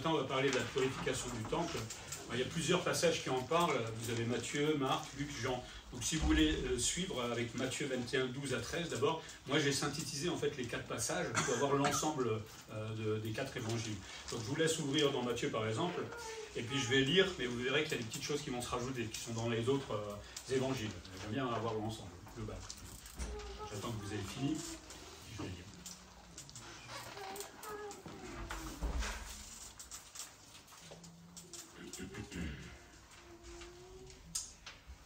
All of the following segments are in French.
matin, on va parler de la purification du temple. Il y a plusieurs passages qui en parlent. Vous avez Matthieu, Marc, Luc, Jean. Donc si vous voulez suivre avec Matthieu 21, 12 à 13, d'abord, moi j'ai synthétisé en fait les 4 passages pour avoir l'ensemble des 4 évangiles. Donc je vous laisse ouvrir dans Matthieu par exemple, et puis je vais lire, mais vous verrez qu'il y a des petites choses qui vont se rajouter, qui sont dans les autres évangiles. J'aime bien avoir l'ensemble global. J'attends que vous ayez fini, je vais lire.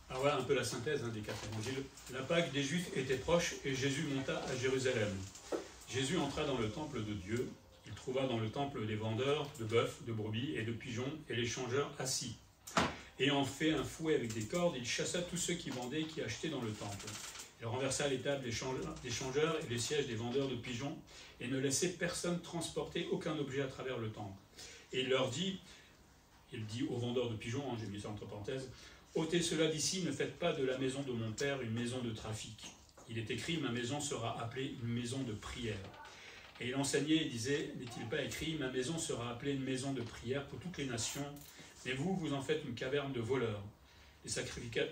Alors voilà un peu la synthèse des 4 évangiles. La Pâque des Juifs était proche et Jésus monta à Jérusalem. Jésus entra dans le temple de Dieu. Il trouva dans le temple des vendeurs de bœufs, de brebis et de pigeons et les changeurs assis. Ayant fait un fouet avec des cordes, il chassa tous ceux qui vendaient et qui achetaient dans le temple. Il renversa les tables des changeurs et les sièges des vendeurs de pigeons et ne laissait personne transporter aucun objet à travers le temple. Et il leur dit, il dit aux vendeurs de pigeons, j'ai mis ça entre parenthèses, « Ôtez cela d'ici, ne faites pas de la maison de mon père une maison de trafic. Il est écrit, ma maison sera appelée une maison de prière. » Et il enseignait et disait, n'est-il pas écrit, ma maison sera appelée une maison de prière pour toutes les nations, mais vous, vous en faites une caverne de voleurs.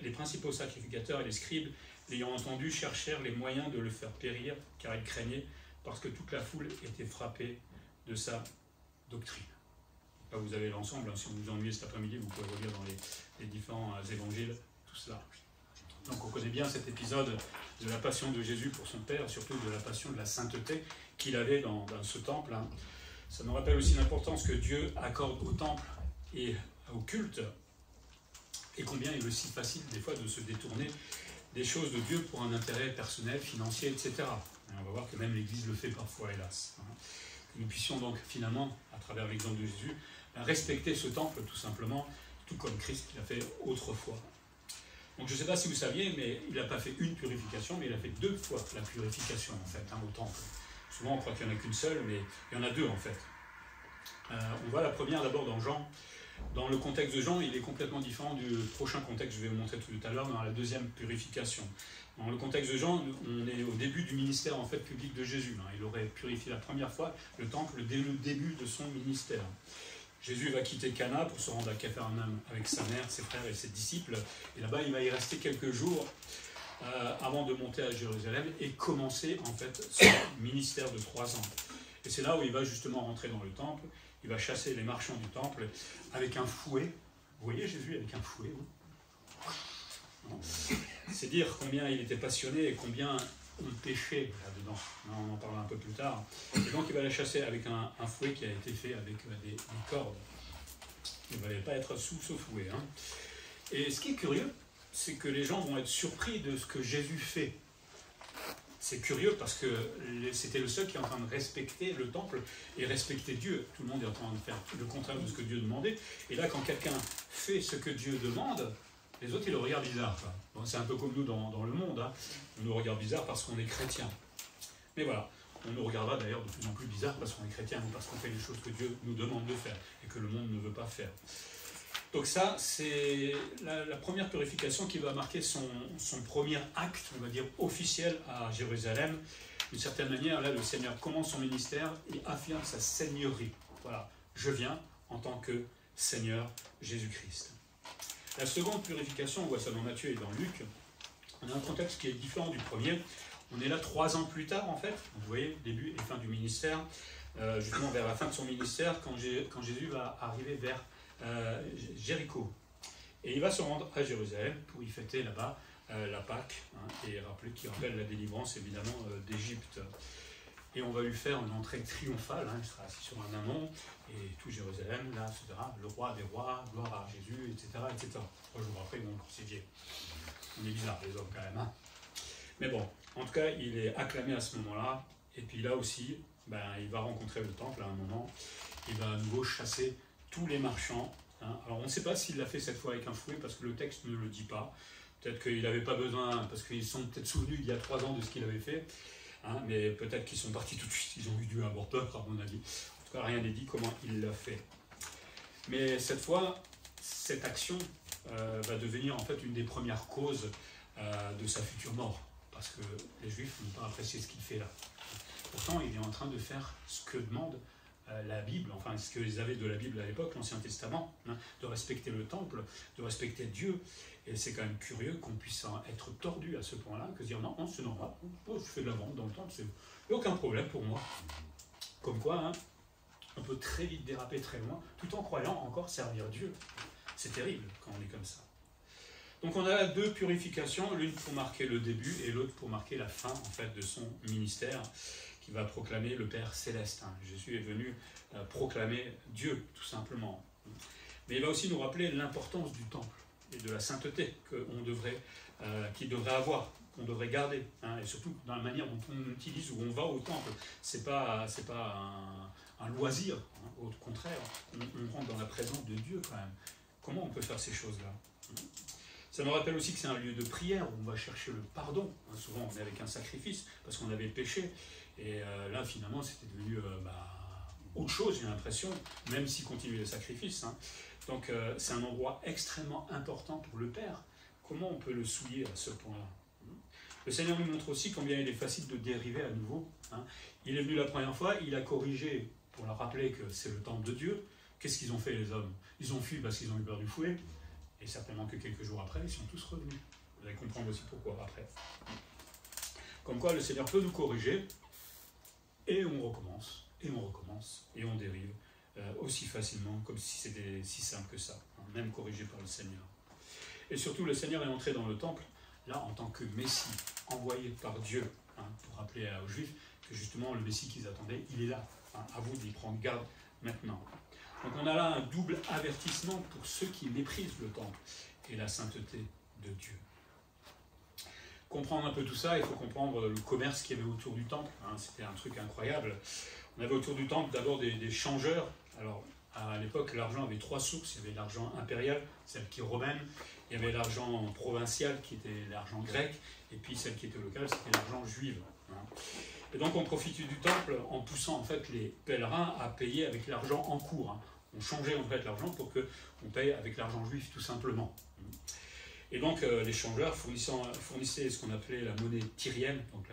Les principaux sacrificateurs et les scribes, l'ayant entendu, cherchèrent les moyens de le faire périr, car ils craignaient, parce que toute la foule était frappée de sa doctrine. Là, vous avez l'ensemble, si vous vous ennuyez cet après-midi, vous pouvez relire dans les différents évangiles, tout cela. Donc on connaît bien cet épisode de la passion de Jésus pour son Père, et surtout de la passion de la sainteté qu'il avait dans ce temple. Ça nous rappelle aussi l'importance que Dieu accorde au temple et au culte, et combien il est aussi facile des fois de se détourner des choses de Dieu pour un intérêt personnel, financier, etc. Et on va voir que même l'Église le fait parfois, hélas. Que nous puissions donc finalement, à travers l'exemple de Jésus, respecter ce temple tout simplement, tout comme Christ l'a fait autrefois. Donc je ne sais pas si vous saviez, mais il n'a pas fait une purification, mais il a fait 2 fois la purification en fait, au temple. Souvent on croit qu'il n'y en a qu'une seule, mais il y en a 2 en fait. On voit la première d'abord dans Jean. Dans le contexte de Jean, il est complètement différent du prochain contexte que je vais vous montrer tout à l'heure dans la 2e purification. Dans le contexte de Jean, on est au début du ministère en fait, public de Jésus. Il aurait purifié la première fois le temple dès le début de son ministère. Jésus va quitter Cana pour se rendre à Capharnaüm avec sa mère, ses frères et ses disciples. Et là-bas, il va y rester quelques jours avant de monter à Jérusalem et commencer en fait son ministère de 3 ans. Et c'est là où il va justement rentrer dans le temple. Il va chasser les marchands du temple avec un fouet. Vous voyez Jésus avec un fouet, oui. C'est dire combien il était passionné et combien on pêchait là-dedans. On en parlera un peu plus tard. Et donc il va la chasser avec un fouet qui a été fait avec des cordes. Il ne fallait pas être sous ce fouet. Et ce qui est curieux, c'est que les gens vont être surpris de ce que Jésus fait. C'est curieux parce que c'était le seul qui est en train de respecter le temple et respecter Dieu. Tout le monde est en train de faire le contraire de ce que Dieu demandait. Et là, quand quelqu'un fait ce que Dieu demande, les autres, ils le regardent bizarre. Bon, c'est un peu comme nous dans le monde. On nous regarde bizarre parce qu'on est chrétien. Mais voilà, on nous regardera d'ailleurs de plus en plus bizarre parce qu'on est chrétien ou parce qu'on fait les choses que Dieu nous demande de faire et que le monde ne veut pas faire. Donc ça, c'est la première purification qui va marquer son premier acte, on va dire, officiel à Jérusalem. D'une certaine manière, là, le Seigneur commence son ministère et affirme sa seigneurie. Voilà, je viens en tant que Seigneur Jésus-Christ. La seconde purification, on voit ça dans Matthieu et dans Luc, on a un contexte qui est différent du premier. On est là 3 ans plus tard, en fait. Vous voyez, début et fin du ministère, justement vers la fin de son ministère, quand Jésus va arriver vers Jéricho. Et il va se rendre à Jérusalem pour y fêter là-bas la Pâque, et qui rappelle la délivrance évidemment d'Égypte. Et on va lui faire une entrée triomphale, il sera assis sur un anon, et tout Jérusalem, là, se verra, le roi des rois, gloire à Jésus, etc., etc. 3 jours après, ils vont le crucifier. On est bizarre, les hommes, quand même. Mais bon, en tout cas, il est acclamé à ce moment-là, et puis là aussi, il va rencontrer le temple à un moment, il va à nouveau chasser tous les marchands. Alors on ne sait pas s'il l'a fait cette fois avec un fouet, parce que le texte ne le dit pas. Peut-être qu'il n'avait pas besoin, parce qu'ils sont peut-être souvenus il y a 3 ans de ce qu'il avait fait, mais peut-être qu'ils sont partis tout de suite, ils ont eu dû avoir peur, à mon avis. En tout cas, rien n'est dit comment il l'a fait. Mais cette fois, cette action va devenir en fait une des premières causes de sa future mort, parce que les Juifs n'ont pas apprécié ce qu'il fait là. Pourtant, il est en train de faire ce que demande la Bible, enfin ce qu'ils avaient de la Bible à l'époque, l'Ancien Testament, hein, de respecter le temple, de respecter Dieu. Et c'est quand même curieux qu'on puisse être tordu à ce point-là, que dire non, c'est normal, je fais de la vente dans le temple, il n'y a aucun problème pour moi. Comme quoi, hein, on peut très vite déraper très loin, tout en croyant encore servir Dieu. C'est terrible quand on est comme ça. Donc on a deux purifications, l'une pour marquer le début et l'autre pour marquer la fin en fait, de son ministère, qui va proclamer le Père Céleste. Jésus est venu proclamer Dieu, tout simplement. Mais il va aussi nous rappeler l'importance du temple et de la sainteté qu'il devrait avoir, qu'on devrait garder, hein, et surtout dans la manière dont on utilise, où on va au temple. C'est pas un loisir, hein, au contraire, on rentre dans la présence de Dieu quand même. Comment on peut faire ces choses-là? Ça nous rappelle aussi que c'est un lieu de prière où on va chercher le pardon. Souvent, on est avec un sacrifice parce qu'on avait péché. Et là, finalement, c'était devenu autre chose, j'ai l'impression, même s'il continue les sacrifices. Hein. Donc, c'est un endroit extrêmement important pour le Père. Comment on peut le souiller à ce point-là? Le Seigneur nous montre aussi combien il est facile de dériver à nouveau. Hein. Il est venu la première fois, il a corrigé pour leur rappeler que c'est le temple de Dieu. Qu'est-ce qu'ils ont fait, les hommes? Ils ont fui parce qu'ils ont eu peur du fouet. Et certainement que quelques jours après, ils sont tous revenus. Vous allez comprendre aussi pourquoi après. Comme quoi, le Seigneur peut nous corriger, et on recommence, et on recommence, et on dérive aussi facilement, comme si c'était si simple que ça, hein, même corrigé par le Seigneur. Et surtout, le Seigneur est entré dans le temple, là, en tant que Messie, envoyé par Dieu, hein, pour rappeler aux Juifs que justement, le Messie qu'ils attendaient, il est là. Hein, à vous d'y prendre garde maintenant. Donc on a là un double avertissement pour ceux qui méprisent le temple et la sainteté de Dieu. Comprendre un peu tout ça, il faut comprendre le commerce qu'il y avait autour du temple. Hein, c'était un truc incroyable. On avait autour du temple d'abord des changeurs. Alors à l'époque, l'argent avait trois sources. Il y avait l'argent impérial, celle qui est romaine. Il y avait l'argent provincial, qui était l'argent grec. Et puis celle qui était locale, c'était l'argent juif. Hein. Et donc on profitait du temple en poussant en fait les pèlerins à payer avec l'argent en cours. Hein. On changeait en fait l'argent pour qu'on paye avec l'argent juif tout simplement. Et donc les changeurs fournissaient ce qu'on appelait la monnaie tyrienne, donc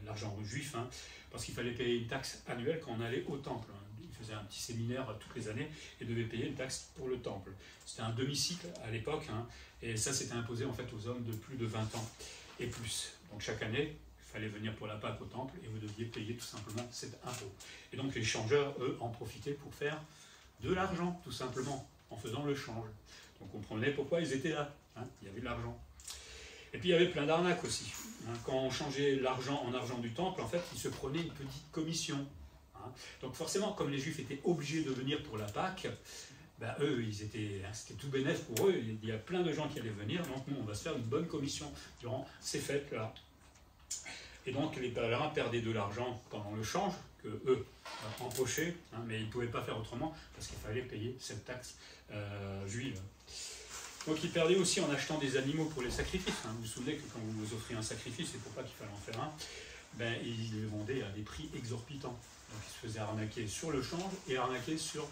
l'argent juif, hein, parce qu'il fallait payer une taxe annuelle quand on allait au temple. Hein. Ils faisaient un petit séminaire toutes les années et devaient payer une taxe pour le temple. C'était un demi-cycle à l'époque, hein, et ça s'était imposé en fait aux hommes de plus de 20 ans et plus. Donc chaque année, il fallait venir pour la Pâque au temple et vous deviez payer tout simplement cet impôt. Et donc les changeurs, eux, en profitaient pour faire de l'argent, tout simplement, en faisant le change. Donc on comprenait pourquoi ils étaient là, hein, il y avait de l'argent. Et puis il y avait plein d'arnaques aussi. Hein. Quand on changeait l'argent en argent du temple, en fait, ils se prenaient une petite commission. Hein. Donc forcément, comme les Juifs étaient obligés de venir pour la Pâque, ben, eux, c'était tout bénef pour eux. Il y a plein de gens qui allaient venir, donc nous, on va se faire une bonne commission durant ces fêtes-là. Et donc les pèlerins perdaient de l'argent pendant le change, que eux empochaient, hein, mais ils ne pouvaient pas faire autrement parce qu'il fallait payer cette taxe juive. Donc ils perdaient aussi en achetant des animaux pour les sacrifices. Hein. Vous vous souvenez que quand vous offriez un sacrifice, c'est pour pas qu'il fallait en faire un, ben, ils les vendaient à des prix exorbitants. Donc ils se faisaient arnaquer sur le change et arnaquer sur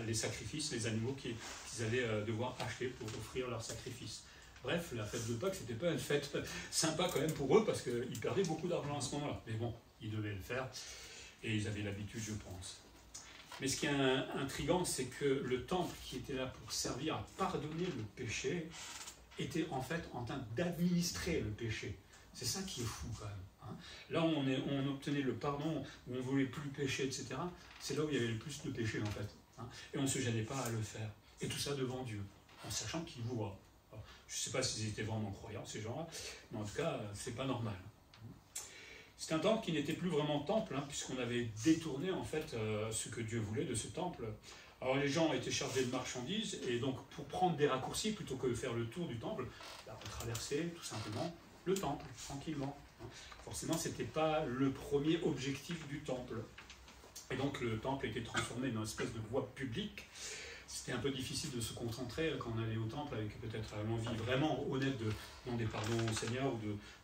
les sacrifices, les animaux qu'ils allaient devoir acheter pour offrir leurs sacrifices. Bref, la fête de Pâques, c'était pas une fête sympa quand même pour eux parce qu'ils perdaient beaucoup d'argent à ce moment-là. Mais bon, ils devaient le faire et ils avaient l'habitude, je pense. Mais ce qui est intriguant, c'est que le temple qui était là pour servir à pardonner le péché était en fait en train d'administrer le péché. C'est ça qui est fou quand même. Hein. Là où on obtenait le pardon, où on ne voulait plus pécher, etc., c'est là où il y avait le plus de péché en fait. Hein. Et on ne se gênait pas à le faire. Et tout ça devant Dieu, en sachant qu'il vous voit. Alors, je ne sais pas s'ils étaient vraiment croyants, ces gens-là, mais en tout cas, c'est pas normal. C'est un temple qui n'était plus vraiment temple, hein, puisqu'on avait détourné en fait ce que Dieu voulait de ce temple. Alors les gens étaient chargés de marchandises, et donc pour prendre des raccourcis, plutôt que de faire le tour du temple, on traversait tout simplement le temple, tranquillement. Forcément, ce n'était pas le premier objectif du temple. Et donc le temple était transformé en une espèce de voie publique. C'était un peu difficile de se concentrer quand on allait au temple avec peut-être l'envie vraiment honnête de demander pardon au Seigneur ou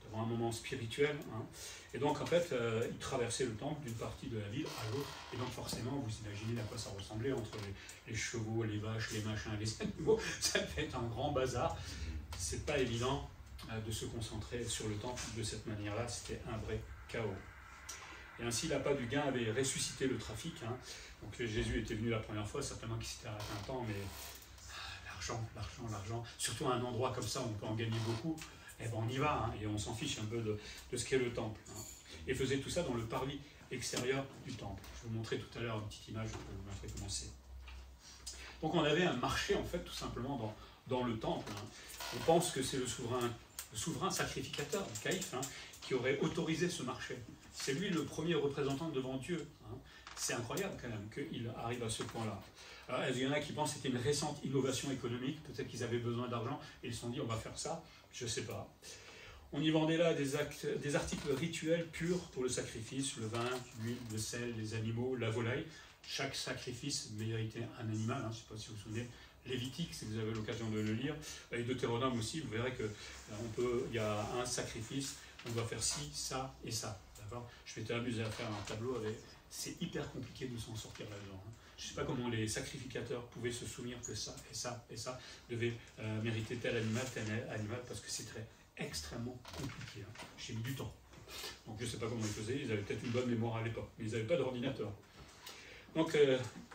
d'avoir un moment spirituel. Hein. Et donc en fait, ils traversaient le temple d'une partie de la ville à l'autre. Et donc forcément, vous imaginez à quoi ça ressemblait entre les chevaux, les vaches, les machins, les animaux. Ça fait être un grand bazar. C'est pas évident de se concentrer sur le temple de cette manière-là. C'était un vrai chaos. Et ainsi, l'appât du gain avait ressuscité le trafic. Hein. Donc Jésus était venu la première fois, certainement qu'il s'était arrêté un temps, mais l'argent, surtout à un endroit comme ça où on peut en gagner beaucoup, eh ben on y va, hein, et on s'en fiche un peu de ce qu'est le temple. Hein. Et faisait tout ça dans le parvis extérieur du temple. Je vais vous montrer tout à l'heure une petite image, je vais vous montrer comment c'est. Donc on avait un marché, en fait, tout simplement dans le temple. Hein. On pense que c'est le souverain sacrificateur, Caïphe, hein, qui aurait autorisé ce marché. C'est lui le premier représentant devant Dieu. Hein. C'est incroyable quand même qu'il arrive à ce point-là. Alors, il y en a qui pensent que c'était une récente innovation économique, peut-être qu'ils avaient besoin d'argent et ils se sont dit on va faire ça, je ne sais pas. On y vendait là des articles rituels purs pour le sacrifice, le vin, l'huile, le sel, les animaux, la volaille. Chaque sacrifice méritait un animal, hein, je ne sais pas si vous vous souvenez, Lévitique, si vous avez l'occasion de le lire, et Deutéronome aussi, vous verrez qu'il y a un sacrifice, on doit faire ci, ça et ça. Je m'étais amusé à faire un tableau, c'est hyper compliqué de s'en sortir là-dedans. Hein. Je ne sais pas comment les sacrificateurs pouvaient se souvenir que ça et ça et ça devaient mériter tel animal, parce que c'est extrêmement compliqué. Hein. J'ai mis du temps. Donc je ne sais pas comment ils faisaient, ils avaient peut-être une bonne mémoire à l'époque, mais ils n'avaient pas d'ordinateur. Donc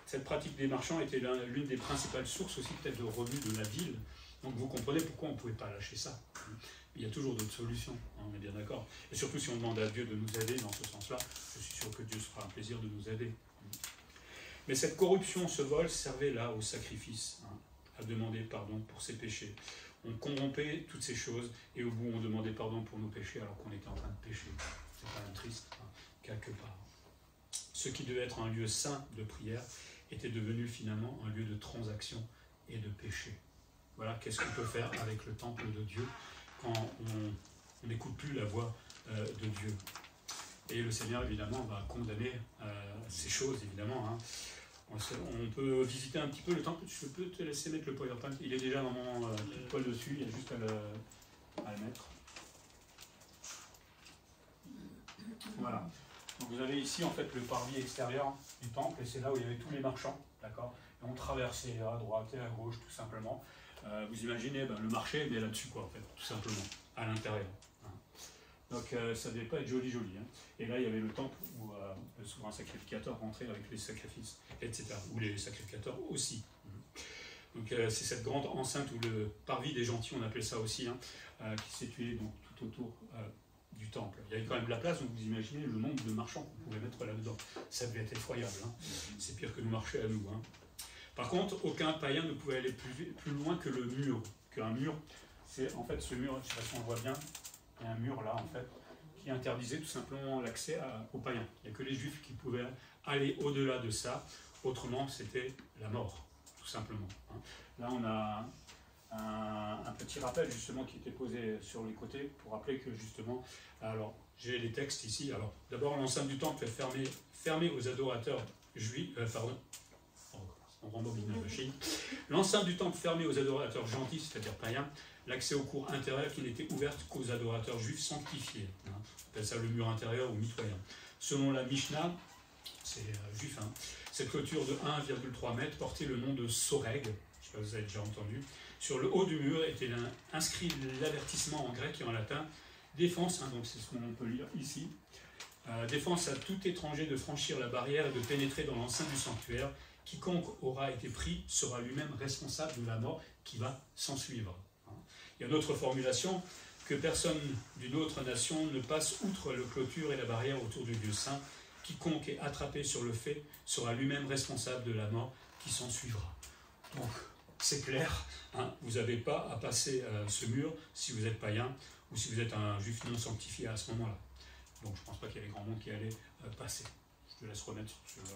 cette pratique des marchands était l'une des principales sources aussi peut-être de revenus de la ville. Donc vous comprenez pourquoi on ne pouvait pas lâcher ça. Il y a toujours d'autres solutions, hein, on est bien d'accord. Et surtout si on demande à Dieu de nous aider dans ce sens-là, je suis sûr que Dieu se fera un plaisir de nous aider. Mais cette corruption, ce vol, servait là au sacrifice, hein, à demander pardon pour ses péchés. On corrompait toutes ces choses et au bout on demandait pardon pour nos péchés alors qu'on était en train de pécher. C'est quand même triste, hein, quelque part. Ce qui devait être un lieu saint de prière était devenu finalement un lieu de transaction et de péché. Voilà, qu'est-ce qu'on peut faire avec le temple de Dieu quand on n'écoute plus la voix de Dieu. Et le Seigneur, évidemment, va condamner ces choses, évidemment. Hein. On peut visiter un petit peu le temple. Je peux te laisser mettre le PowerPoint. Il est déjà dans mon poil dessus, il y a juste à le mettre. Voilà. Donc vous avez ici, en fait, le parvis extérieur du temple, et c'est là où il y avait tous les marchands, d'accord. Et on traversait à droite et à gauche, tout simplement. Vous imaginez le marché, mais là-dessus, quoi, en fait, tout simplement, à l'intérieur. Hein. Donc ça ne devait pas être joli. Hein. Et là, il y avait le temple où le souverain sacrificateur rentrait avec les sacrifices, etc. Ou les sacrificateurs aussi. Donc c'est cette grande enceinte ou le parvis des gentils, on appelait ça aussi, hein, qui se situait donc tout autour du temple. Il y avait quand même de la place, donc vous imaginez le nombre de marchands qu'on pouvait mettre là-dedans. Ça devait être effroyable. Hein. C'est pire que nous marcher à nous. Hein. Par contre, aucun païen ne pouvait aller plus loin que le mur. Qu'un mur, c'est en fait ce mur, je ne sais pas si on le voit bien, il y a un mur là en fait, qui interdisait tout simplement l'accès aux païens. Il n'y a que les juifs qui pouvaient aller au-delà de ça, autrement c'était la mort, tout simplement. Hein. Là on a un petit rappel justement qui était posé sur les côtés pour rappeler que justement, alors j'ai les textes ici, alors d'abord l'enceinte du temple est fermée aux adorateurs juifs, on rembobine la machine. L'enceinte du temple fermée aux adorateurs gentils, c'est-à-dire païens, l'accès aux cours intérieurs qui n'était ouvert qu'aux adorateurs juifs sanctifiés. Hein. On appelle ça le mur intérieur ou mitoyen. Selon la Mishnah, c'est juif, hein, cette clôture de 1,3 m portait le nom de Soreg, je ne sais pas si vous avez déjà entendu. Sur le haut du mur était inscrit l'avertissement en grec et en latin, défense, hein, donc c'est ce qu'on peut lire ici, défense à tout étranger de franchir la barrière et de pénétrer dans l'enceinte du sanctuaire. Quiconque aura été pris sera lui-même responsable de la mort qui va s'ensuivre. Il y a une autre formulation, que personne d'une autre nation ne passe outre le clôture et la barrière autour du lieu saint. Quiconque est attrapé sur le fait sera lui-même responsable de la mort qui s'ensuivra. Donc, c'est clair, hein, vous n'avez pas à passer ce mur si vous êtes païen ou si vous êtes un juif non sanctifié à ce moment-là. Donc, je ne pense pas qu'il y avait grand monde qui allait passer. Je te laisse remettre sur le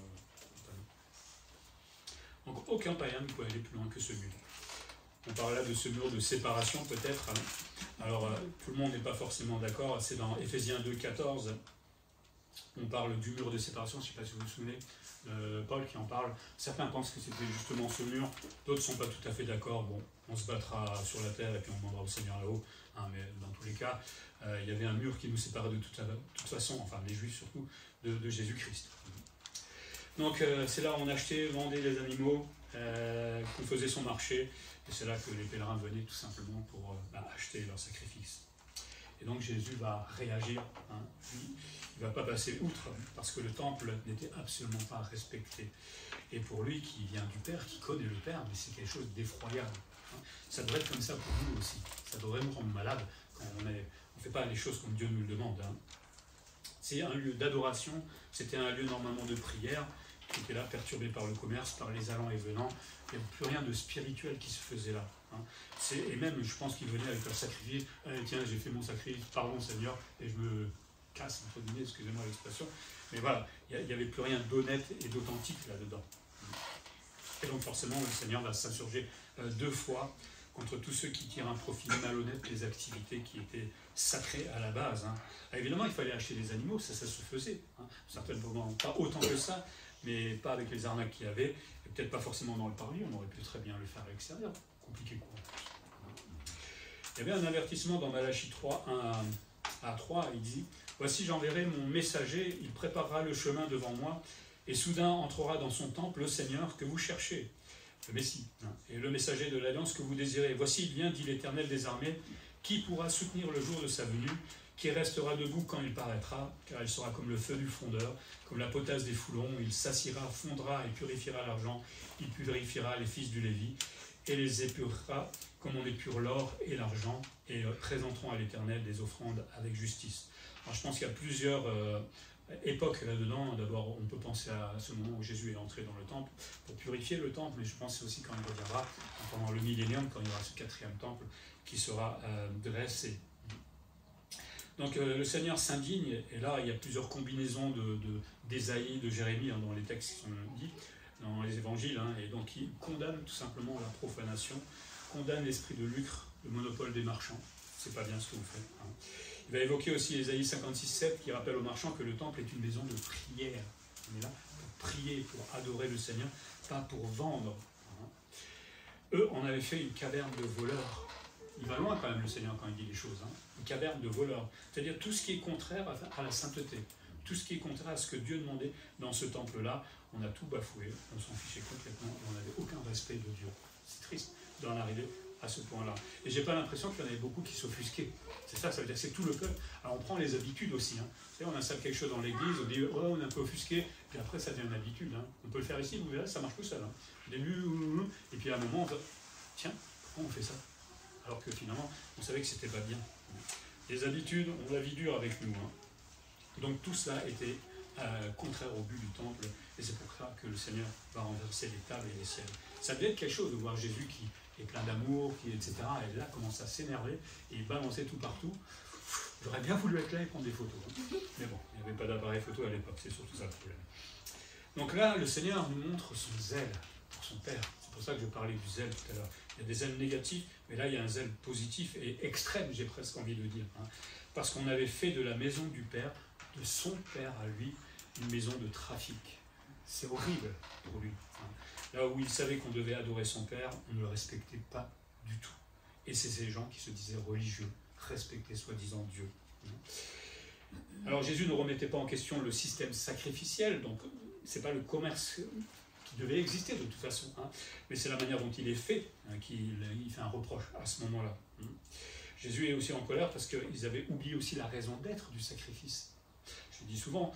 panneau. Donc, aucun païen ne pouvait aller plus loin que ce mur. On parle là de ce mur de séparation peut-être. Alors tout le monde n'est pas forcément d'accord. C'est dans Éphésiens 2,14. On parle du mur de séparation. Je ne sais pas si vous vous souvenez. Paul qui en parle. Certains pensent que c'était justement ce mur. D'autres ne sont pas tout à fait d'accord. Bon, on se battra sur la terre et puis on demandera au Seigneur là-haut. Hein, mais dans tous les cas, il y avait un mur qui nous séparait de toute façon, enfin les Juifs surtout, de Jésus-Christ. Donc c'est là où on achetait, vendait les animaux, qu'on faisait son marché. Et c'est là que les pèlerins venaient tout simplement pour acheter leurs sacrifices. Et donc Jésus va réagir, hein. Il ne va pas passer outre, parce que le temple n'était absolument pas respecté. Et pour lui, qui vient du Père, qui connaît le Père, mais c'est quelque chose d'effroyable. Hein. Ça devrait être comme ça pour nous aussi. Ça devrait nous rendre malades quand on ne fait pas les choses comme Dieu nous le demande. Hein. C'est un lieu d'adoration, c'était un lieu normalement de prière, qui était là perturbé par le commerce, par les allants et venants. Il n'y avait plus rien de spirituel qui se faisait là. Hein. Et même, je pense qu'ils venaient avec leur sacrifice. Tiens, j'ai fait mon sacrifice, pardon Seigneur, et je me casse, entre guillemets, excusez-moi l'expression. Mais voilà, il n'y avait plus rien d'honnête et d'authentique là-dedans. Et donc forcément, le Seigneur va s'insurger 2 fois contre tous ceux qui tirent un profit malhonnête des activités qui étaient sacrées à la base. Hein. Évidemment, il fallait acheter des animaux, ça se faisait. Hein. Certainement pas autant que ça, mais pas avec les arnaques qu'il y avait, et peut-être pas forcément dans le parvis, on aurait pu très bien le faire à l'extérieur. Compliqué quoi. Il y avait un avertissement dans Malachie 3, 1 à 3, il dit « Voici j'enverrai mon messager, il préparera le chemin devant moi, et soudain entrera dans son temple le Seigneur que vous cherchez. » Le Messie, hein, et le messager de l'alliance que vous désirez. Voici, il vient, dit l'Éternel des armées, qui pourra soutenir le jour de sa venue, qui restera debout quand il paraîtra, car il sera comme le feu du fondeur, comme la potasse des foulons, il s'assiera, fondra et purifiera l'argent, il purifiera les fils du Lévi, et les épurera comme on épure l'or et l'argent, et présenteront à l'Éternel des offrandes avec justice. Alors je pense qu'il y a plusieurs époque là-dedans. D'abord, on peut penser à ce moment où Jésus est entré dans le temple pour purifier le temple, mais je pense aussi quand il reviendra pendant le millénium, quand il y aura ce 4e temple qui sera dressé. Donc le Seigneur s'indigne, et là il y a plusieurs combinaisons d'Ésaïe, de Jérémie dans les textes qui sont dits, dans les évangiles, hein, et donc il condamne tout simplement la profanation, condamne l'esprit de lucre, le monopole des marchands. C'est pas bien ce que vous faites. Hein. Il va évoquer aussi Ésaïe 56,7 qui rappelle aux marchands que le temple est une maison de prière. On est là pour prier, pour adorer le Seigneur, pas pour vendre. Hein. Eux, on avait fait une caverne de voleurs. Il va loin quand même le Seigneur quand il dit les choses. Hein. Une caverne de voleurs. C'est-à-dire tout ce qui est contraire à la sainteté. Tout ce qui est contraire à ce que Dieu demandait dans ce temple-là, on a tout bafoué, on s'en fichait complètement, on n'avait aucun respect de Dieu. C'est triste d'en arriver à ce point-là. Et j'ai pas l'impression qu'il y en avait beaucoup qui s'offusquaient. C'est ça, ça veut dire que c'est tout le peuple. Alors on prend les habitudes aussi. Hein. Vous savez, on installe quelque chose dans l'église, on dit oh, on est un peu offusqué, puis après ça devient une habitude. Hein. On peut le faire ici, vous verrez, ça marche tout seul. Hein. Au début, et puis à un moment, on va tiens, pourquoi on fait ça? Alors que finalement, on savait que c'était pas bien. Les habitudes, on la vie dure avec nous. Hein. Donc tout cela était contraire au but du temple, et c'est pour ça que le Seigneur va renverser les tables et les sièges. Ça devait être quelque chose de voir Jésus qui est plein d'amour, etc. Et là, commence à s'énerver et balancer tout partout. J'aurais bien voulu être là et prendre des photos. Hein. Mais bon, il n'y avait pas d'appareil photo à l'époque, c'est surtout ça le problème. Donc là, le Seigneur nous montre son zèle pour son Père. C'est pour ça que je parlais du zèle tout à l'heure. Il y a des zèles négatifs, mais là, il y a un zèle positif et extrême, j'ai presque envie de dire. Hein. Parce qu'on avait fait de la maison du Père, de son Père à lui, une maison de trafic. C'est horrible pour lui. Hein. Là où il savait qu'on devait adorer son Père, on ne le respectait pas du tout. Et c'est ces gens qui se disaient religieux, respectaient soi-disant Dieu. Alors Jésus ne remettait pas en question le système sacrificiel, donc ce n'est pas le commerce qui devait exister de toute façon, hein, mais c'est la manière dont il est fait, hein, qu'il fait un reproche à ce moment-là. Jésus est aussi en colère parce qu'ils avaient oublié aussi la raison d'être du sacrifice. Je dis souvent,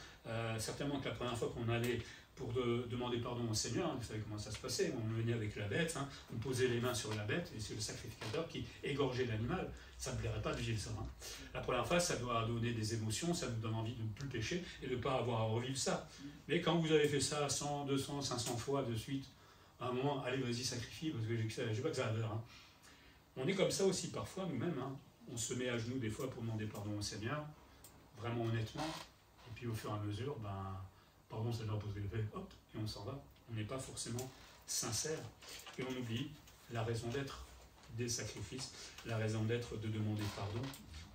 certainement que la première fois qu'on allait pour demander pardon au Seigneur, vous savez comment ça se passait, on venait avec la bête, hein, on posait les mains sur la bête, et c'est le sacrificateur qui égorgeait l'animal. Ça ne me plairait pas de vivre ça. Hein. La première fois, ça doit donner des émotions, ça nous donne envie de ne plus pécher et de ne pas avoir à revivre ça. Mais quand vous avez fait ça 100, 200, 500 fois de suite, à un moment, allez, vas-y, sacrifie, parce que j'ai pas que ça à faire. Hein. On est comme ça aussi parfois, nous-mêmes. Hein. On se met à genoux des fois pour demander pardon au Seigneur, vraiment honnêtement, et puis au fur et à mesure, pardon Seigneur, parce que je fais, hop, et on s'en va. On n'est pas forcément sincère, et on oublie la raison d'être des sacrifices, la raison d'être de demander pardon.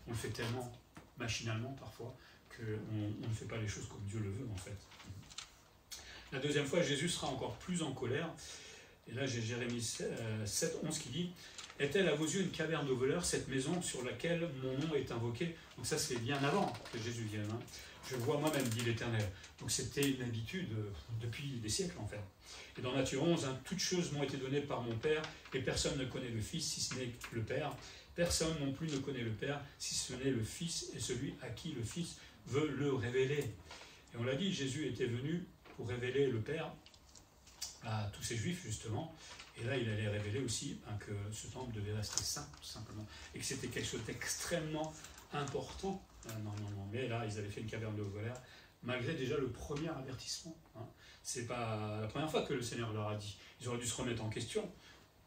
On le fait tellement machinalement parfois qu'on ne fait pas les choses comme Dieu le veut en fait. La deuxième fois, Jésus sera encore plus en colère. Et là, j'ai Jérémie 7, 11 qui dit « Est-elle à vos yeux une caverne de voleurs, cette maison sur laquelle mon nom est invoqué ?» Donc ça, c'est bien avant que Jésus vienne. Hein. Je vois moi-même, dit l'Éternel. Donc c'était une habitude depuis des siècles en fait. Et dans Matthieu 11, hein, toutes choses m'ont été données par mon Père, et personne ne connaît le Fils si ce n'est le Père, Personne non plus ne connaît le Père, si ce n'est le Fils et celui à qui le Fils veut le révéler. Et on l'a dit, Jésus était venu pour révéler le Père à tous ces Juifs, justement. Et là, il allait révéler aussi que ce temple devait rester saint, tout simplement. Et que c'était quelque chose d'extrêmement important. Non. Mais là, ils avaient fait une caverne de voleurs, malgré déjà le premier avertissement. C'est pas la première fois que le Seigneur leur a dit. Ils auraient dû se remettre en question.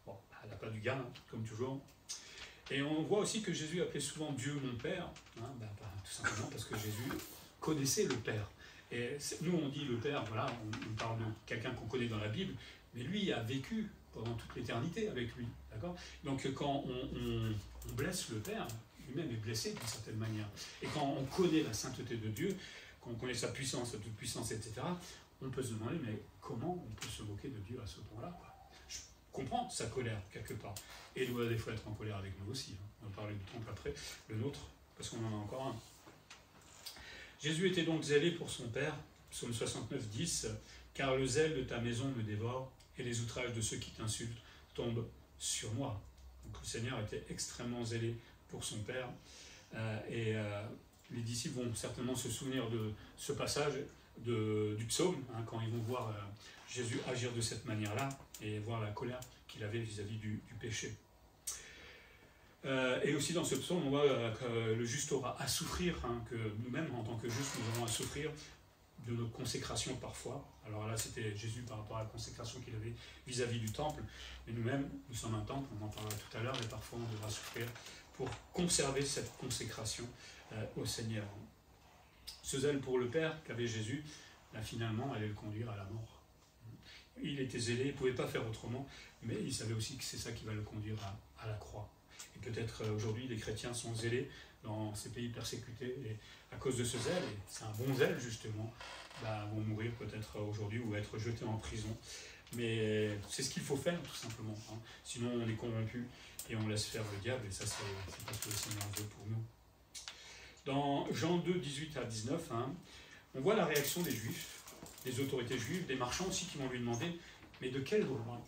Bon, elle n'a pas du gain, comme toujours. Et on voit aussi que Jésus appelait souvent Dieu mon Père, tout simplement parce que Jésus connaissait le Père. Et nous, on dit le Père, voilà, on parle de quelqu'un qu'on connaît dans la Bible, mais lui a vécu pendant toute l'éternité avec lui, d'accord? Donc quand on blesse le Père, lui-même est blessé d'une certaine manière. Et quand on connaît la sainteté de Dieu, quand on connaît sa puissance, sa toute-puissance, etc., on peut se demander, mais comment on peut se moquer de Dieu à ce point-là, quoi? Je comprends sa colère, quelque part. Et il doit des fois être en colère avec nous aussi. On va parler du temple après, le nôtre, parce qu'on en a encore un. Jésus était donc zélé pour son Père, psaume 69, 10, « Car le zèle de ta maison me dévore, et les outrages de ceux qui t'insultent tombent sur moi. » Donc le Seigneur était extrêmement zélé pour son Père, les disciples vont certainement se souvenir de ce passage du psaume, quand ils vont voir Jésus agir de cette manière-là, et voir la colère qu'il avait vis-à-vis du péché. Et aussi dans ce psaume, on voit que le juste aura à souffrir, que nous-mêmes, en tant que justes, nous aurons à souffrir de notre consécration parfois. Alors là, c'était Jésus par rapport à la consécration qu'il avait vis-à-vis du temple. Mais nous-mêmes, nous sommes un temple, on en parlera tout à l'heure, et parfois on devra souffrir pour conserver cette consécration au Seigneur. Ce zèle pour le Père qu'avait Jésus, finalement, allait le conduire à la mort. Il était zélé, il ne pouvait pas faire autrement, mais il savait aussi que c'est ça qui va le conduire à la croix. Et peut-être aujourd'hui, les chrétiens sont zélés dans ces pays persécutés, et à cause de ce zèle, et c'est un bon zèle justement, vont mourir peut-être aujourd'hui ou être jetés en prison. Mais c'est ce qu'il faut faire tout simplement. Sinon on est corrompu et on laisse faire le diable, et ça c'est pas ce que le Seigneur veut pour nous. Dans Jean 2, 18 à 19, on voit la réaction des Juifs, des autorités juives, des marchands aussi qui vont lui demander « Mais de quel droit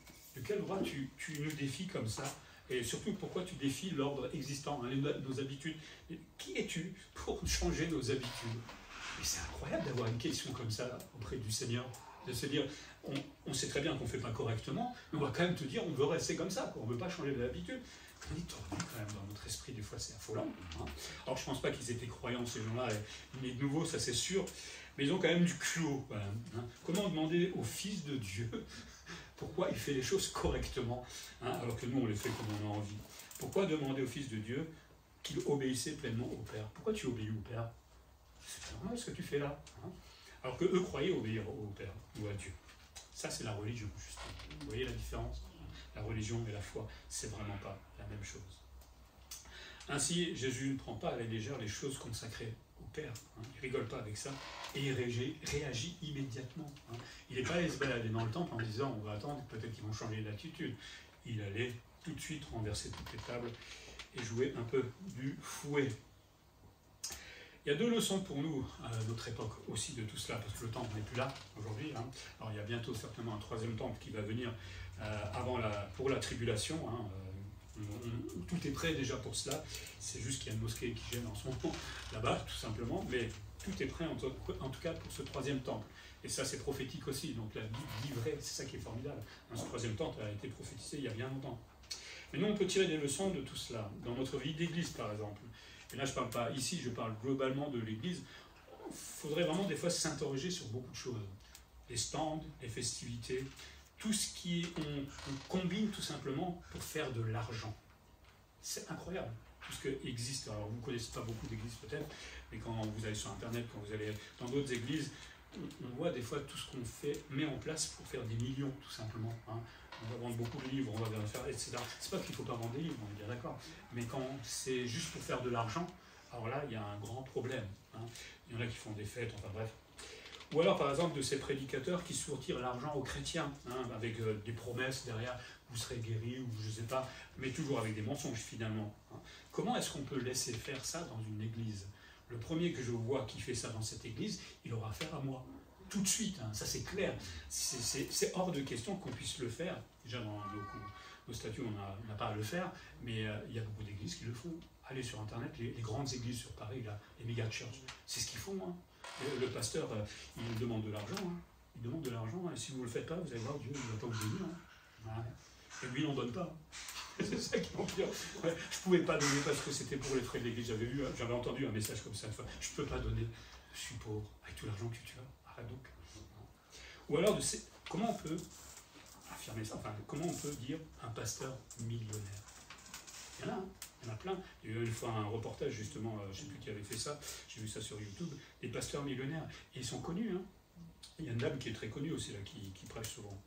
tu nous défies comme ça ? Et surtout, pourquoi tu défies l'ordre existant, nos habitudes? Qui es-tu pour changer nos habitudes ?» Et c'est incroyable d'avoir une question comme ça auprès du Seigneur, de se dire, on sait très bien qu'on ne fait pas correctement, mais on va quand même te dire, on veut rester comme ça, on ne veut pas changer d'habitude. On est tordu quand même dans notre esprit, des fois c'est affolant. Alors je ne pense pas qu'ils étaient croyants ces gens-là, mais de nouveau, ça c'est sûr, mais ils ont quand même du culot. Comment demander au Fils de Dieu pourquoi il fait les choses correctement, alors que nous on les fait comme on a envie? Pourquoi demander au Fils de Dieu qu'il obéissait pleinement au Père? Pourquoi tu obéis au Père? C'est normal ce que tu fais là. Alors que eux croyaient obéir au Père ou à Dieu. Ça c'est la religion, justement. Vous voyez la différence? La religion et la foi, c'est vraiment pas la même chose. Ainsi, Jésus ne prend pas à la légère les choses consacrées au Père. Il rigole pas avec ça et il réagit immédiatement. Il n'est pas allé se balader dans le temple en disant on va attendre, peut-être qu'ils vont changer d'attitude. Il allait tout de suite renverser toutes les tables et jouer un peu du fouet. Il y a deux leçons pour nous à notre époque aussi de tout cela, parce que le temple n'est plus là aujourd'hui. Alors il y a bientôt certainement un troisième temple qui va venir pour la tribulation. Tout est prêt déjà pour cela. C'est juste qu'il y a une mosquée qui gêne en ce moment là-bas, tout simplement. Mais tout est prêt en tout cas pour ce troisième temple. Et ça c'est prophétique aussi. Donc la Bible dit vrai, c'est ça qui est formidable. Ce troisième temple a été prophétisé il y a bien longtemps. Mais nous on peut tirer des leçons de tout cela. Dans notre vie d'église par exemple. Et là je ne parle pas ici, je parle globalement de l'église. Il faudrait vraiment des fois s'interroger sur beaucoup de choses. Les stands, les festivités, tout ce qu'on combine tout simplement pour faire de l'argent. C'est incroyable, tout ce qui existe. Alors vous ne connaissez pas beaucoup d'églises peut-être, mais quand vous allez sur Internet, quand vous allez dans d'autres églises, on voit des fois tout ce qu'on met en place pour faire des millions, tout simplement. On va vendre beaucoup de livres, on va faire, etc. C'est pas qu'il ne faut pas vendre des livres, on est bien d'accord. Mais quand c'est juste pour faire de l'argent, alors là, il y a un grand problème. Il y en a qui font des fêtes, enfin bref. Ou alors, par exemple, de ces prédicateurs qui sourtirent l'argent aux chrétiens, avec des promesses derrière, vous serez guéris, ou je ne sais pas, mais toujours avec des mensonges finalement. Comment est-ce qu'on peut laisser faire ça dans une église? Le premier que je vois qui fait ça dans cette église, il aura affaire à moi. Tout de suite, ça c'est clair. C'est hors de question qu'on puisse le faire, déjà dans nos statuts, on n'a pas à le faire, mais il y a beaucoup d'églises qui le font. Allez sur Internet, les grandes églises sur Paris, là, les méga churches, c'est ce qu'ils font. Hein. Le pasteur, il demande de l'argent. Hein. Il demande de l'argent, et si vous ne le faites pas, vous allez voir, Dieu ne va pas vous bénir. Hein. Voilà. Et lui, il n'en donne pas. C'est ça qui m'empire. Ouais, je ne pouvais pas donner parce que c'était pour les frais de l'église. J'avais entendu un message comme ça une fois. Je ne peux pas donner, je suis pauvre, avec tout l'argent que tu as. Arrête donc. Ou alors, comment on peut affirmer ça, enfin, comment on peut dire un pasteur millionnaire? Il y en a, hein. Il y en a plein. Il y a eu une fois un reportage, justement, je ne sais plus qui avait fait ça, j'ai vu ça sur YouTube, des pasteurs millionnaires. Et ils sont connus. Hein. Il y a une dame qui est très connue aussi, là, qui prêche souvent.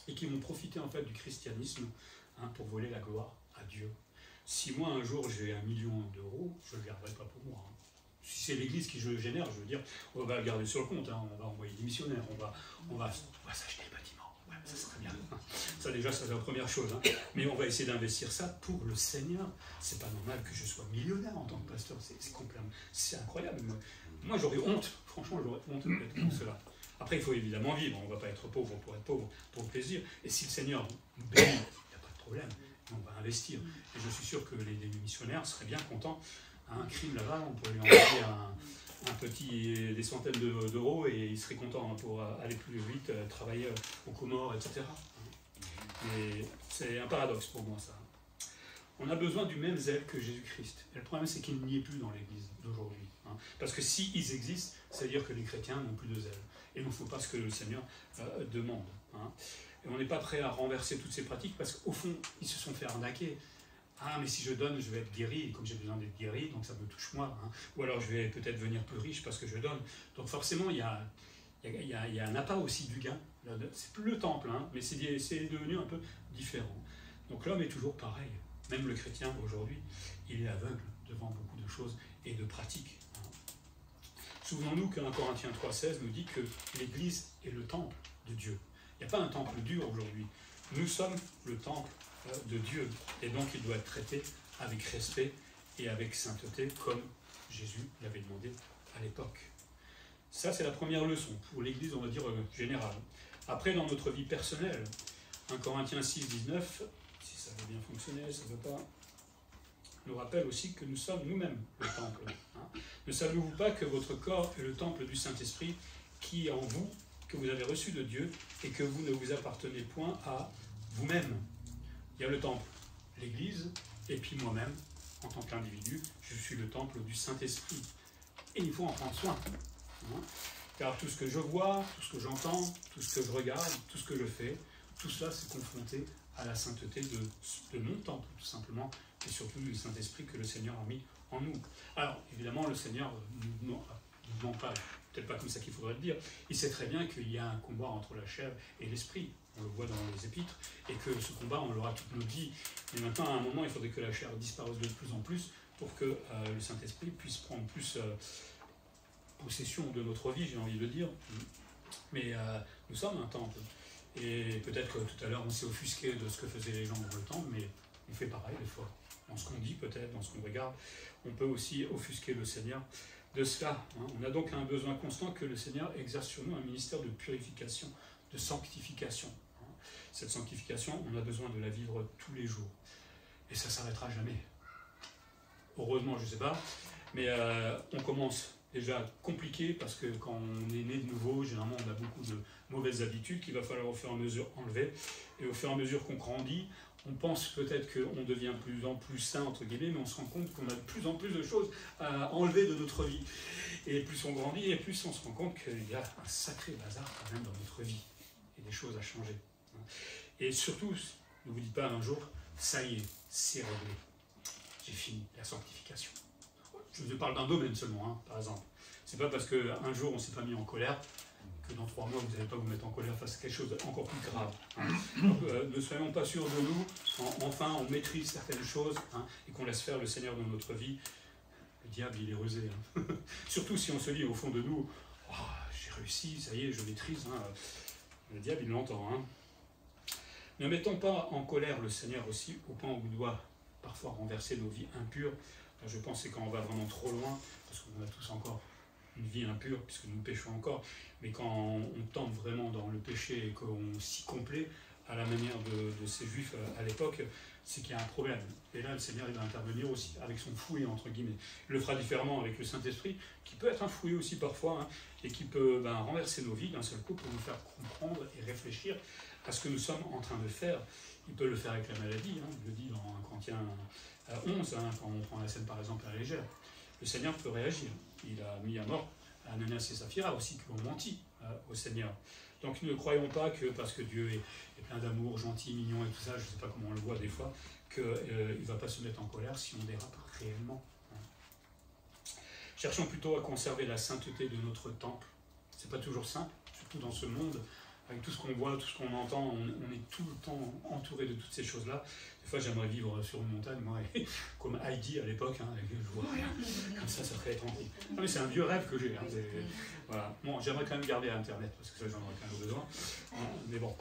Et qui vont profiter, en fait, du christianisme pour voler la gloire à Dieu. Si moi, un jour, j'ai 1 million d'euros, je ne le garderai pas pour moi. Hein. Si c'est l'Église qui le génère, je veux dire, on va le garder sur le compte, hein. On va envoyer des missionnaires, on va s'acheter le bâtiment. Ouais, ça serait bien. Ça, déjà, ça c'est la première chose. Hein. Mais on va essayer d'investir ça pour le Seigneur. C'est pas normal que je sois millionnaire en tant que pasteur. C'est incroyable. Moi, j'aurais honte. Franchement, j'aurais honte de cela. Après, il faut évidemment vivre. On ne va pas être pauvre pour être pauvre, pour le plaisir. Et si le Seigneur nous bénit, il n'y a pas de problème. On va investir. Et je suis sûr que les missionnaires seraient bien contents. Un crime là-bas, on pourrait lui envoyer des centaines d'euros et il serait content pour aller plus vite, travailler aux Comores, etc. Mais c'est un paradoxe pour moi, ça. On a besoin du même zèle que Jésus-Christ. Et le problème, c'est qu'il n'y est plus dans l'Église d'aujourd'hui. Hein. Parce que s'ils existent, c'est-à-dire que les chrétiens n'ont plus de zèle. Et il ne faut pas ce que le Seigneur demande. Hein. Et on n'est pas prêt à renverser toutes ces pratiques parce qu'au fond, ils se sont fait arnaquer. Ah, mais si je donne, je vais être guéri, et comme j'ai besoin d'être guéri, donc ça me touche moi. Hein. Ou alors je vais peut-être devenir plus riche parce que je donne. Donc forcément, il y a un appât aussi du gain. C'est plus le temple, hein, mais c'est devenu un peu différent. Donc l'homme est toujours pareil. Même le chrétien, aujourd'hui, il est aveugle devant beaucoup de choses et de pratiques. Hein. Souvenons-nous qu'un Corinthiens 3,16 nous dit que l'Église est le temple de Dieu. Il n'y a pas un temple dur aujourd'hui. Nous sommes le temple de Dieu. Et donc, il doit être traité avec respect et avec sainteté, comme Jésus l'avait demandé à l'époque. Ça, c'est la première leçon, pour l'Église, on va dire, générale. Après, dans notre vie personnelle, 1 Corinthiens 6, 19, si ça veut bien fonctionner, ça ne veut pas, nous rappelle aussi que nous sommes nous-mêmes le temple. Hein. Ne savez-vous pas que votre corps est le temple du Saint-Esprit qui est en vous, que vous avez reçu de Dieu, et que vous ne vous appartenez point à vous-même? Il y a le temple, l'Église, et puis moi-même, en tant qu'individu, je suis le temple du Saint-Esprit. Et il faut en prendre soin. Hein. Car tout ce que je vois, tout ce que j'entends, tout ce que je regarde, tout ce que je fais, tout cela c'est confronté à la sainteté de mon temple, tout simplement, et surtout du Saint-Esprit que le Seigneur a mis en nous. Alors, évidemment, le Seigneur ne nous ment pas, peut-être pas comme ça qu'il faudrait le dire. Il sait très bien qu'il y a un combat entre la chair et l'esprit. On le voit dans les épîtres, et que ce combat, on l'aura toute notre vie. Mais maintenant, à un moment, il faudrait que la chair disparaisse de plus en plus pour que le Saint-Esprit puisse prendre plus possession de notre vie, j'ai envie de le dire. Mais nous sommes un temple. Et peut-être que tout à l'heure, on s'est offusqué de ce que faisaient les gens dans le temple, mais on fait pareil des fois. Dans ce qu'on dit peut-être, dans ce qu'on regarde, on peut aussi offusquer le Seigneur de cela. Hein. On a donc un besoin constant que le Seigneur exerce sur nous un ministère de purification, de sanctification. Cette sanctification, on a besoin de la vivre tous les jours. Et ça ne s'arrêtera jamais. Heureusement, je ne sais pas, mais on commence déjà compliqué parce que quand on est né de nouveau, généralement on a beaucoup de mauvaises habitudes qu'il va falloir au fur et à mesure enlever. Et au fur et à mesure qu'on grandit, on pense peut-être qu'on devient de plus en plus saint, entre guillemets, mais on se rend compte qu'on a de plus en plus de choses à enlever de notre vie. Et plus on grandit, et plus on se rend compte qu'il y a un sacré bazar quand même dans notre vie. Et des choses à changer. Et surtout, ne vous dites pas un jour, ça y est, c'est réglé. J'ai fini la sanctification. Je vous parle d'un domaine seulement, hein, par exemple. C'est pas parce qu'un jour on ne s'est pas mis en colère que dans 3 mois vous n'allez pas vous mettre en colère face à quelque chose d'encore plus grave. Hein. Donc, ne soyons pas sûrs de nous, enfin on maîtrise certaines choses hein, et qu'on laisse faire le Seigneur dans notre vie. Le diable il est rusé. Hein. Surtout si on se dit au fond de nous, oh, j'ai réussi, ça y est, je maîtrise. Hein. Le diable il l'entend. Hein. Ne mettons pas en colère le Seigneur aussi au point où il doit parfois renverser nos vies impures. Je pense que c'est quand on va vraiment trop loin, parce qu'on a tous encore une vie impure, puisque nous péchons encore, mais quand on tombe vraiment dans le péché et qu'on s'y complaît, à la manière de ces juifs à l'époque, c'est qu'il y a un problème. Et là, le Seigneur, il va intervenir aussi avec son fouet, entre guillemets. Il le fera différemment avec le Saint-Esprit, qui peut être un fouet aussi parfois, hein, et qui peut renverser nos vies d'un seul coup pour nous faire comprendre et réfléchir à ce que nous sommes en train de faire. Il peut le faire avec la maladie, hein, je le dis dans 1 Corinthiens 11, hein, quand on prend la scène par exemple à la légère. Le Seigneur peut réagir. Il a mis à mort Ananias et Saphira aussi, qui ont menti au Seigneur. Donc ne croyons pas que parce que Dieu est plein d'amour, gentil, mignon et tout ça, je ne sais pas comment on le voit des fois, qu'il ne va pas se mettre en colère si on dérape réellement. Cherchons plutôt à conserver la sainteté de notre temple. Ce n'est pas toujours simple, surtout dans ce monde, avec tout ce qu'on voit, tout ce qu'on entend, on est tout le temps entouré de toutes ces choses-là. Des fois, j'aimerais vivre sur une montagne, moi, comme Heidi à l'époque, hein, je vois rien. Comme ça ferait tranquille. Non, mais c'est un vieux rêve que j'ai. Hein, voilà. Bon, j'aimerais quand même garder Internet, parce que ça, j'en aurais quand même besoin. Mais bon.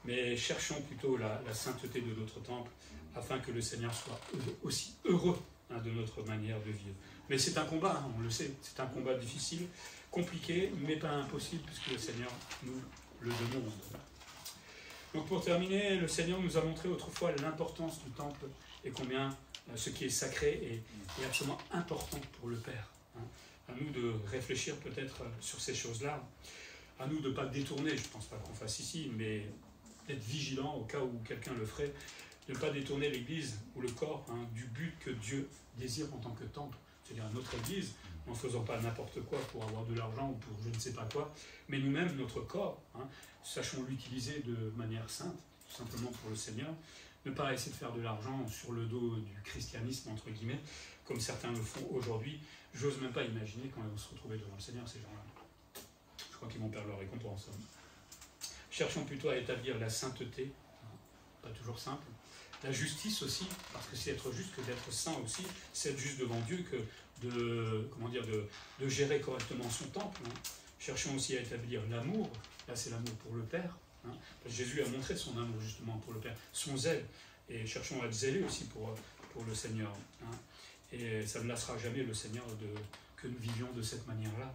Mais cherchons plutôt la sainteté de notre temple, afin que le Seigneur soit aussi heureux de notre manière de vivre. Mais c'est un combat, hein, on le sait, c'est un combat difficile, compliqué, mais pas impossible, puisque le Seigneur nous le demande. Donc pour terminer, le Seigneur nous a montré autrefois l'importance du temple et combien ce qui est sacré est absolument important pour le Père. Hein. À nous de réfléchir peut-être sur ces choses-là, à nous de ne pas détourner, je ne pense pas qu'on fasse ici, mais d'être vigilant au cas où quelqu'un le ferait, de ne pas détourner l'Église ou le corps du but que Dieu désire en tant que temple, c'est-à-dire notre Église, en ne faisant pas n'importe quoi pour avoir de l'argent ou pour je ne sais pas quoi, mais nous-mêmes, notre corps, sachons l'utiliser de manière sainte, tout simplement pour le Seigneur, ne pas essayer de faire de l'argent sur le dos du christianisme, entre guillemets, comme certains le font aujourd'hui. J'ose même pas imaginer quand ils vont se retrouver devant le Seigneur, ces gens-là. Je crois qu'ils vont perdre leur récompense. Cherchons plutôt à établir la sainteté, pas toujours simple, la justice aussi, parce que c'est être juste que d'être saint aussi, c'est être juste devant Dieu que de gérer correctement son temple. Hein. Cherchons aussi à établir l'amour, là c'est l'amour pour le Père. Hein. Jésus a montré son amour justement pour le Père, son zèle, et cherchons à être zélés aussi pour le Seigneur. Hein. Et ça ne lassera jamais le Seigneur que nous vivions de cette manière-là.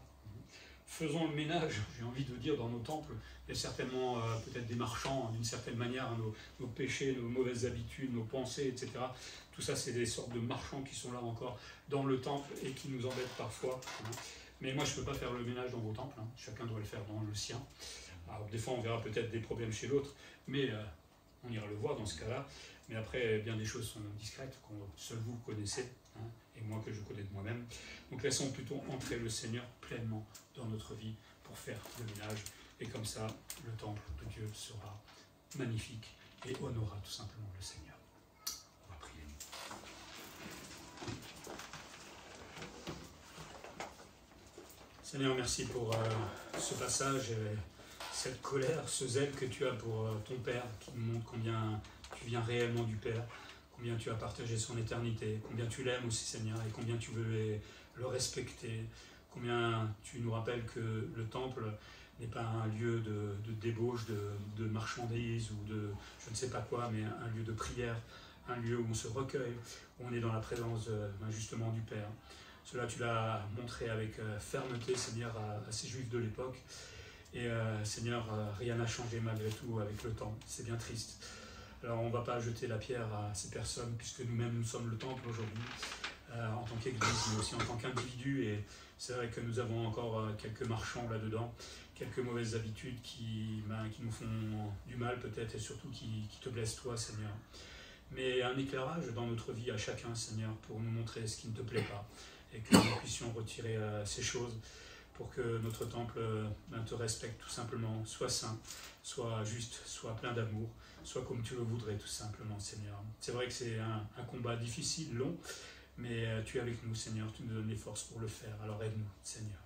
Faisons le ménage, j'ai envie de dire, dans nos temples. Il y a certainement peut-être des marchands, d'une certaine manière, nos péchés, nos mauvaises habitudes, nos pensées, etc. Tout ça, c'est des sortes de marchands qui sont là encore dans le temple et qui nous embêtent parfois. Hein. Mais moi, je ne peux pas faire le ménage dans vos temples. Hein. Chacun doit le faire dans le sien. Alors, des fois, on verra peut-être des problèmes chez l'autre, mais on ira le voir dans ce cas-là. Mais après, bien des choses sont discrètes, que seul vous connaissez, hein, et moi que je connais de moi-même. Donc laissons plutôt entrer le Seigneur pleinement dans notre vie pour faire le ménage. Et comme ça, le temple de Dieu sera magnifique et honorera tout simplement le Seigneur. On va prier. Seigneur, merci pour ce passage, cette colère, ce zèle que tu as pour ton Père, qui nous montre combien tu viens réellement du Père, combien tu as partagé son éternité, combien tu l'aimes aussi, Seigneur, et combien tu veux le respecter, combien tu nous rappelles que le temple n'est pas un lieu de débauche, de marchandises ou de je ne sais pas quoi, mais un lieu de prière, un lieu où on se recueille, où on est dans la présence justement du Père. Cela, tu l'as montré avec fermeté, Seigneur, à ces Juifs de l'époque. Et Seigneur, rien n'a changé malgré tout avec le temps. C'est bien triste. Alors on ne va pas jeter la pierre à ces personnes, puisque nous-mêmes, nous sommes le temple aujourd'hui, en tant qu'Église, mais aussi en tant qu'individu. Et c'est vrai que nous avons encore quelques marchands là-dedans, quelques mauvaises habitudes qui nous font du mal peut-être, et surtout qui te blessent toi, Seigneur. Mais un éclairage dans notre vie à chacun, Seigneur, pour nous montrer ce qui ne te plaît pas, et que nous puissions retirer ces choses, pour que notre temple te respecte tout simplement, soit saint, soit juste, soit plein d'amour, soit comme tu le voudrais tout simplement, Seigneur. C'est vrai que c'est un combat difficile, long, mais tu es avec nous, Seigneur, tu nous donnes les forces pour le faire, alors aide-nous, Seigneur.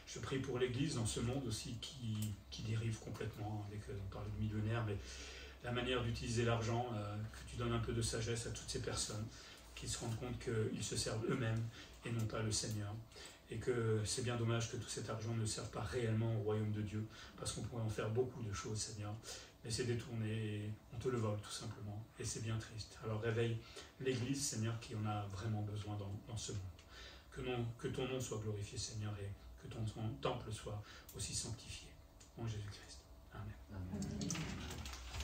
Je prie pour l'Église dans ce monde aussi qui dérive complètement, dès qu'on parle de millionnaires, mais la manière d'utiliser l'argent, que tu donnes un peu de sagesse à toutes ces personnes, qui se rendent compte qu'ils se servent eux-mêmes et non pas le Seigneur. Et que c'est bien dommage que tout cet argent ne serve pas réellement au royaume de Dieu, parce qu'on pourrait en faire beaucoup de choses, Seigneur. Mais c'est détourné et on te le vole tout simplement. Et c'est bien triste. Alors réveille l'Église, Seigneur, qui en a vraiment besoin dans ce monde. Que ton nom soit glorifié, Seigneur, et que ton temple soit aussi sanctifié. En Jésus-Christ. Amen. Amen.